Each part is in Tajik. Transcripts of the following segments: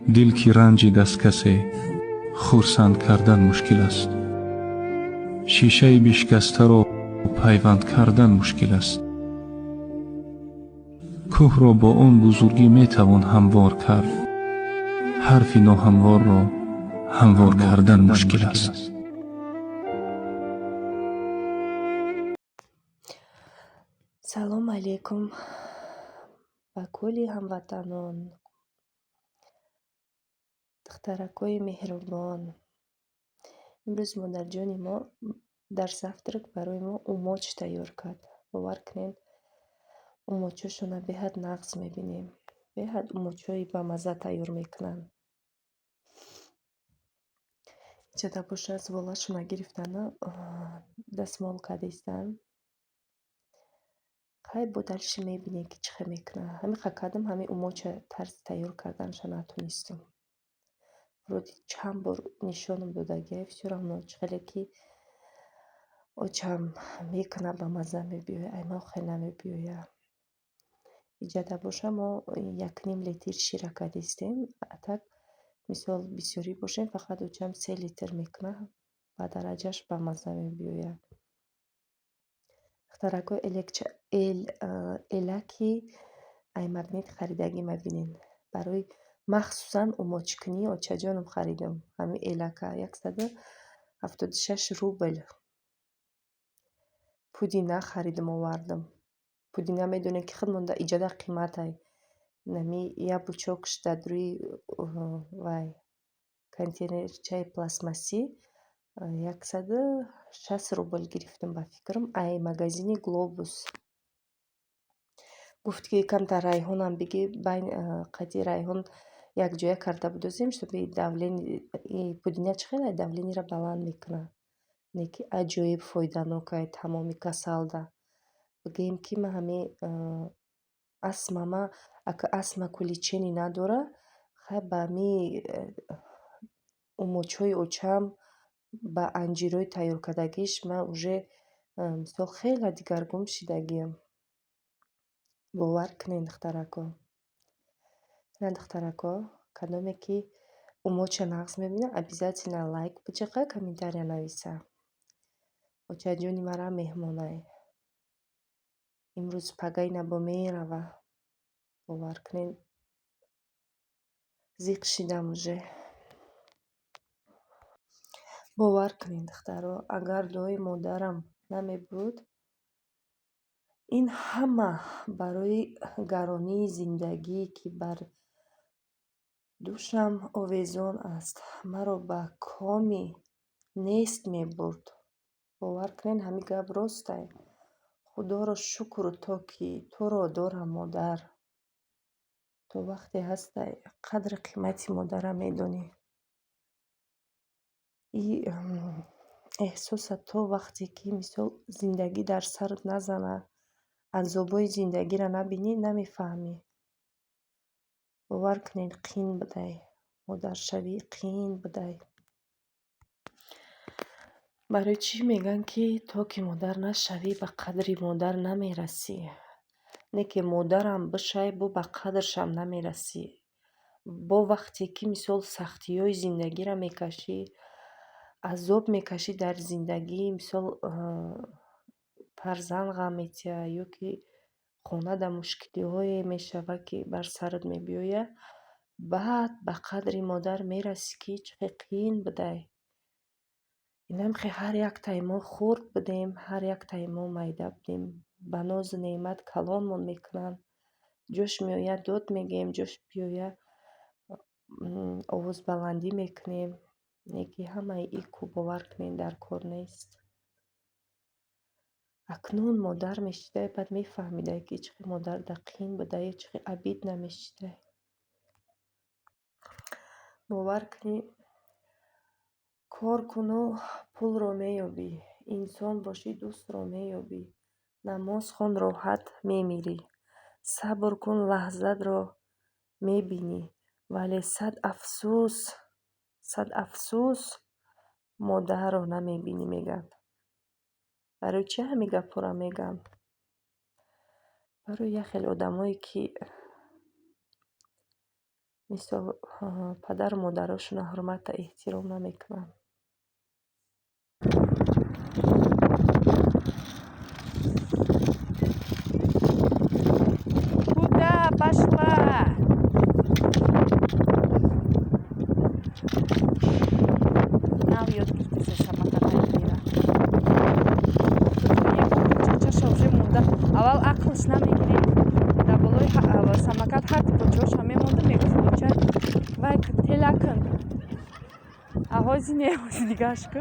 дил ки ранҷид аз касе хурсанд кардан мушкил аст. шишаи бишкастаро пайванд кардан мушкил аст. кӯҳро бо он бузургӣ метавон ҳамвор кард. ҳарфи ноҳамворро ҳамвор кардан мушкил аст. салом алейкум ба кулли ҳамватанон, духтаракои меҳрубон. имрӯз модарҷони мо дар завтрак барои мо умоч тайёр кард. бовар кунед, умочашона беҳад нағз мебинем. беҳад умочҳои бамазза тайёр мекунанд. чада боша аз волашона гирифтана дастмол кардистан. хай бодалши мебинем ки чӣ хел мекунад. ҳамин кардам, ҳамин умоча тарзи тайёр карданша натонистам. вроде чанд бор нишонам додагия всё равно чӣ хеле ки очам мекунад бамазза мебиёя, айма хел намебиёя. иҷада боша мо 1,5 литр шира кардистем. так мисол бисёрӣ бошем, фақат очам 3 литр мекунад, ба дараҷаш бамазза мебиёяд. духтарако элаки аймагнит харидагӣ мебинед. барои махсусан умочкунӣ очаҷонам харидам. ҳамин элака 176 рубл. пудина харидам овардам. пудина медонед ки хеле монда иҷада қиматай. нами яблучокш дар рӯи вай контейнерчаи пластмассӣ 160 рубл гирифтам ба фикрам. ай магазини Глобус. гуфт ки камтар райҳонам бигир, қайти райҳон якҷоя карда будозем, чтобы пудина чӣ хеле давлениро баланд мекунад. не ки аҷоиб фоиданокай тамоми касалда. бигем ки ма ҳамин астмама, ака астма куличени надора, хай ба ҳамин умочҳои очам ба анҷирои тайёр кардагиш ман уже мисол хеле дигаргун шидагиам. бовар кунед духтарако. духтарако, кадоме ки умоча нағз мебинад, обязательно лайк биҷиқа, комментария нависа. очаҷони мара меҳмонай. имрӯз пагайна бо мерава. бовар кунед, зиқ шидам уже. бовар кунед духтаро, агар дуои модарам намебуд, ин ҳама барои гаронии зиндагӣ ки бар душам овезон аст, маро ба коми нест мебурд. бовар кунед, ҳамин гап ростай. худоро шукр, то ки туро дорам модар. то вақте ҳастай қадри қимати модарам медонӣ. эҳсоса то вақте ки мисол зиндагӣ дар сарат назана, азобои зиндагиро набинӣ, намефаҳмӣ. бовар кунед, қин будай. модаршавӣ қин будай. барои чӣ мегӯянд ки то ки модар нашавӣ, ба қадри модар намерасӣ. не ки модарам бишай, бо ба қадршам намерасӣ. бо вақте ки мисол сахтиҳои зиндагиро мекашӣ, азоб мекашӣ дар зиндагӣ, мисол фарзанд ғам метиҳад, ё ки хона дар мушкилиҳое мешава, ки бар сарат мебиёяд, баъд ба қадри модар мерасӣ, ки чӣ хел қин будай. инам хе ҳар яктаи мо хурд будем, ҳар яктаи мо майда будем. ба нозу неъмат калонмон мекунанд. ҷош меояд дод мегӯем, ҷош биёяд овозбаландӣ мекунем. не ки ҳамаи ику бовар кунед дар кор нест. акнун модар мешидай, баъд мефаҳмидай ки чӣ хел модар қин будай, чӣ хел обидна мешидай. бовар кунед, кор куну пулро меёбӣ. инсон бошӣ дӯстро меёбӣ. намоз хон роҳат мемирӣ. сабр кун лаҳзатро мебинӣ. вале сад афсӯс модарро намебинӣ мегӯянд. барои чӣ ҳамин гапҳоро мегӯям? барои як хел одамое ки مثل پدر و مادرشون حرمت و احترام نمیکنن. Куда пошла? Навьет гифтеся самокатать мира. Чачаша уже мунда. Авал ақлш намегирем. Да болой самокат ҳат почоша мемонда мегуфтуча. Вай телакн. Аҳози не дигашка.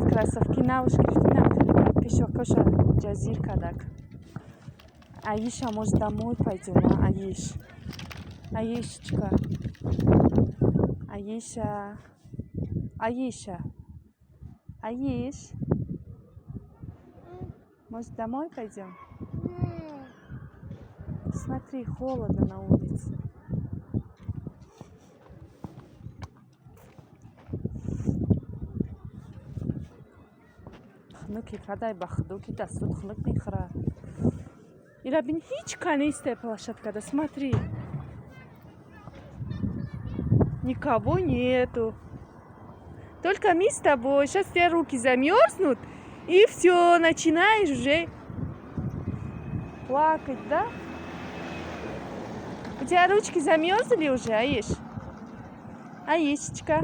Кроссовки навш гирифтинам. Пешокоша ҷазир кадак. Аиша, может, домой пойдем, а? Аиш. Аишечка. Аиша. Аиша. Аиш. Может, домой пойдем? Смотри, холодно на улице. Хнуки кадай бахдуки дастут хнук михра. Ирабин хич канистая площадка, да смотри. Никого нету. Только мы с тобой. Сейчас у тебя руки замерзнут. И все, начинаешь уже плакать, да? У тебя ручки замерзли уже, Аиш? Аишечка.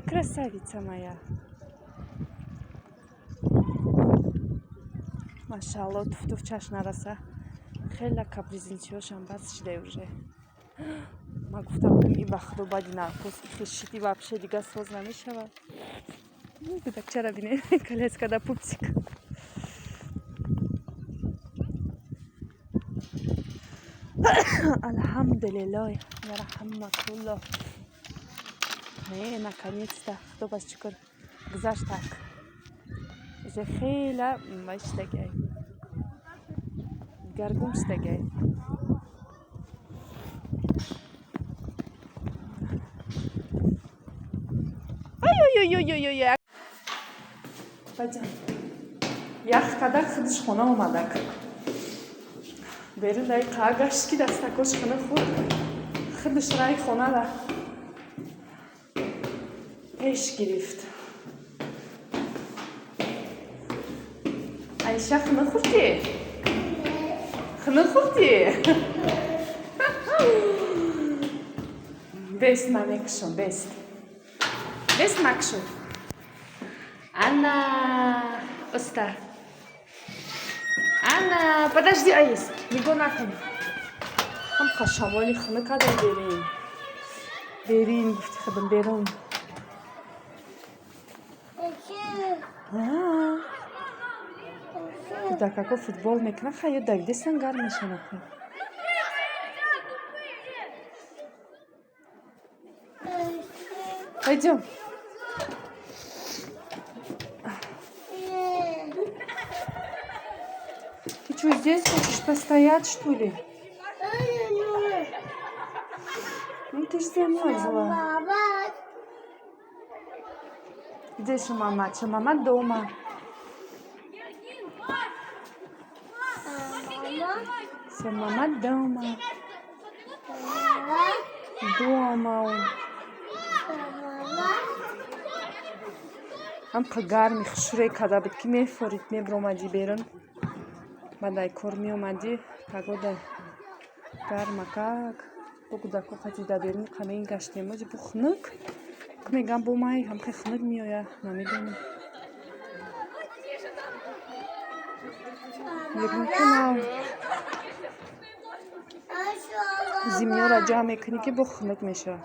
Красавица моя. Машалло, туф чашнараса. Хелла капризинчиошам базшиде уже. Магуфтам и бахрубади наркос. Хишити вообще дигасоз намешава. Ну, так чара бине колецка да пупсик. Alhamdulillah, ya rahmakallah. Наконец-то, кто вас чекар, гзаш так. Уже хейла маштагай. Гаргумштагай. Ой-ой-ой-ой-ой-ой. Пойдем. Ях кадак худиш хона омадак. Берин дай қагашки дастакош хона худ. Худиш рай хона да. Пеш гирифт. Айша хна хурди? Хна хурди? Бест мамекшон, бест. Бест макшон. Анна, оста. Анна, подожди, Аис, не го накони. Хам хашамоли хна кадай берин. Берин, гуфти хадам берин. Да, какой футбол мекнаха, я да, где сангар мешанаха. Пойдем. Ты что, здесь хочешь постоять, что ли? Ну ты ж замерзла. Где же мама? Че мама дома? Все, мама дома. Дома он. Ам гарми хушре када буд ки мефорид мебромади берун. Бадай кор меомади погода гарма как. Богуда хотида берун камин гаштем мози бухнук. Мегам бумай ам хнук меоя намедонам. Мегам зимнё ра ҷамъ мекунӣ ки бо хунук мешавад.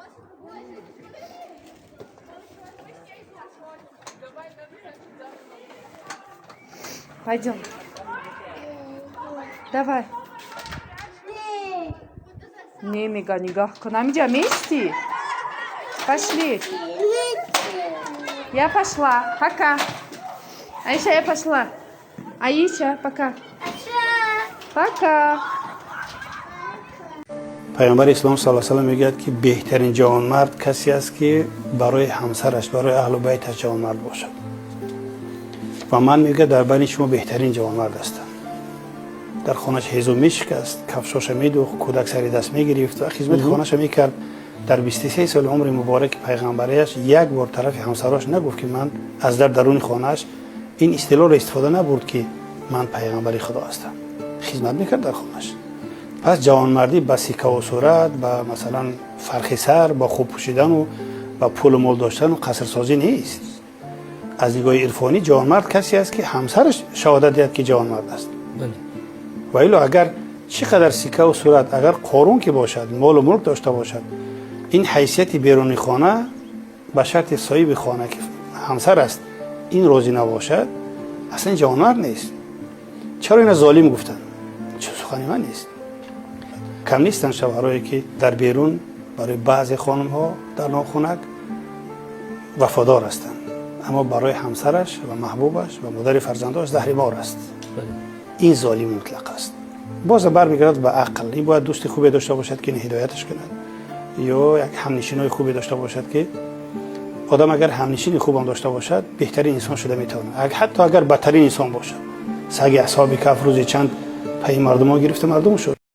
Пойдем. Давай. Не, мега, нигах кун. Амиджа, вместе? Пошли. Я пошла. Пока. Аиша, я пошла. Аиша, пока. Пока. پیامبر اسلام صلی الله علیه و آله میگوید که بهترین جوانمرد کسی است که برای همسرش، برای اهل و بیتش جوانمرد باشد. و من میگم در بین شما بهترین جوانمرد هستم. در خانهش هیزم میشکست، کفشاش میدوخت، کودک سری دست میگرفت و خدمت خانهش میکرد. در 23 سال عمر مبارک پیغمبریش یک بار طرف همسراش نگفت که من از درون خانهش این اصطلاح را استفاده نبرد که من پیغمبری خدا هستم. خدمت میکرد در خانهش. پس جوانمردی با سیکه و صورت، با مثلا فرخ سر، با خوب پوشیدن و با پول و مال داشتن و قصر سازی نیست. از نگاه عرفانی جوانمرد کسی است که همسرش شهادت دهد که جوانمرد است. و الا اگر چقدر سیکه و صورت، اگر قارون که باشد، مال و ملک داشته باشد، این حیثیت بیرونی خانه به شرط صاحب خانه که همسر است این راضی نباشد، اصلا جوانمرد نیست. چرا اینا ظالم گفتن؟ چه سخنی من نیست. کم نیستن شوهرایی که در بیرون برای بعضی خانم ها در ناخونک وفادار هستند، اما برای همسرش و محبوبش و مادر فرزنداش زهرمار است. این ظالم مطلق است. باز برمیگردد به عقل. این باید دوست خوبی داشته باشد که هدایتش کند، یا یک همنشینای خوبی داشته باشد که آدم اگر همنشین خوب هم داشته باشد بهترین انسان شده میتونه، حتی اگر بدترین انسان باشد. سگ اصحاب کهف روزی چند پای مردم ها گرفته مردم شد.